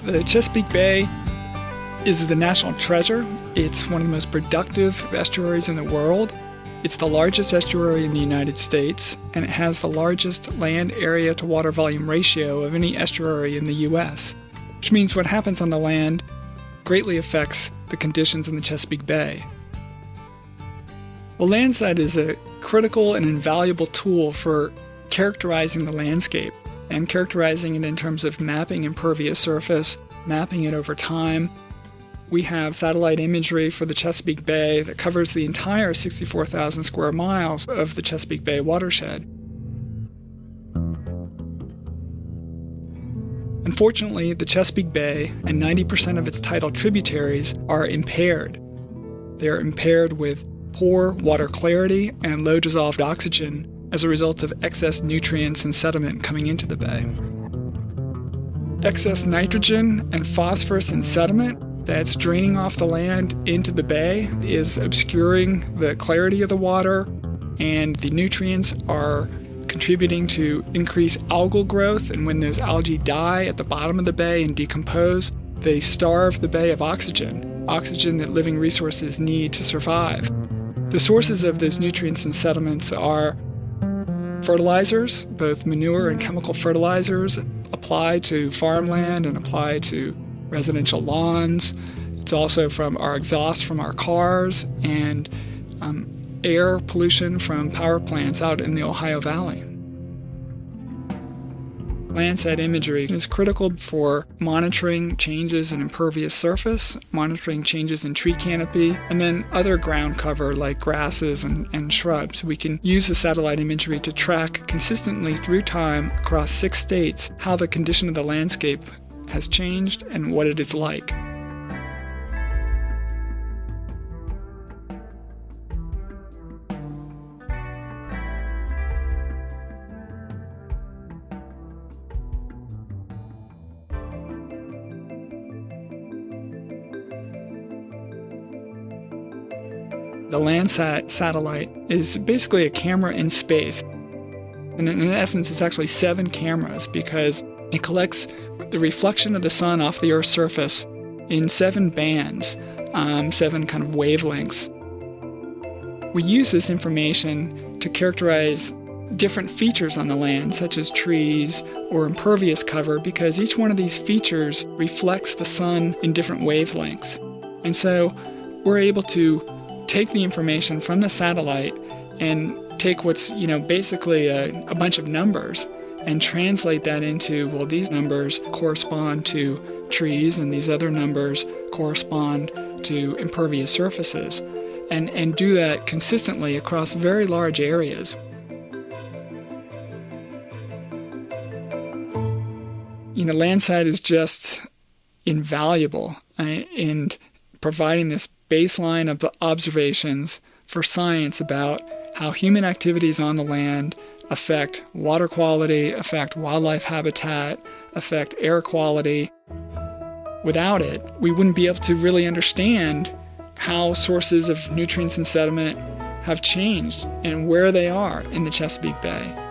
The Chesapeake Bay is the national treasure. It's one of the most productive estuaries in the world. It's the largest estuary in the United States, and it has the largest land area to water volume ratio of any estuary in the U.S., which means what happens on the land greatly affects the conditions in the Chesapeake Bay. Well, Landsat is a critical and invaluable tool for characterizing the landscape, and characterizing it in terms of mapping impervious surface, mapping it over time. We have satellite imagery for the Chesapeake Bay that covers the entire 64,000 square miles of the Chesapeake Bay Watershed. Unfortunately, the Chesapeake Bay and 90% of its tidal tributaries are impaired. They're impaired with poor water clarity and low dissolved oxygen as a result of excess nutrients and sediment coming into the bay. Excess nitrogen and phosphorus and sediment that's draining off the land into the bay is obscuring the clarity of the water, and the nutrients are contributing to increased algal growth, and when those algae die at the bottom of the bay and decompose, they starve the bay of oxygen that living resources need to survive. The sources of those nutrients and sediments are fertilizers, both manure and chemical fertilizers, apply to farmland and apply to residential lawns. It's also from our exhaust from our cars and air pollution from power plants out in the Ohio Valley. Landsat imagery is critical for monitoring changes in impervious surface, monitoring changes in tree canopy, and then other ground cover like grasses and shrubs. We can use the satellite imagery to track consistently through time across 6 states how the condition of the landscape has changed and what it is like. The Landsat satellite is basically a camera in space. And in essence, it's actually 7 cameras because it collects the reflection of the sun off the Earth's surface in 7 bands, 7 kind of wavelengths. We use this information to characterize different features on the land, such as trees or impervious cover, because each one of these features reflects the sun in different wavelengths. And so we're able to take the information from the satellite and take what's, basically a bunch of numbers and translate that into, well, these numbers correspond to trees and these other numbers correspond to impervious surfaces, and do that consistently across very large areas. Landsat is just invaluable in providing this baseline of observations for science about how human activities on the land affect water quality, affect wildlife habitat, affect air quality. Without it, we wouldn't be able to really understand how sources of nutrients and sediment have changed and where they are in the Chesapeake Bay.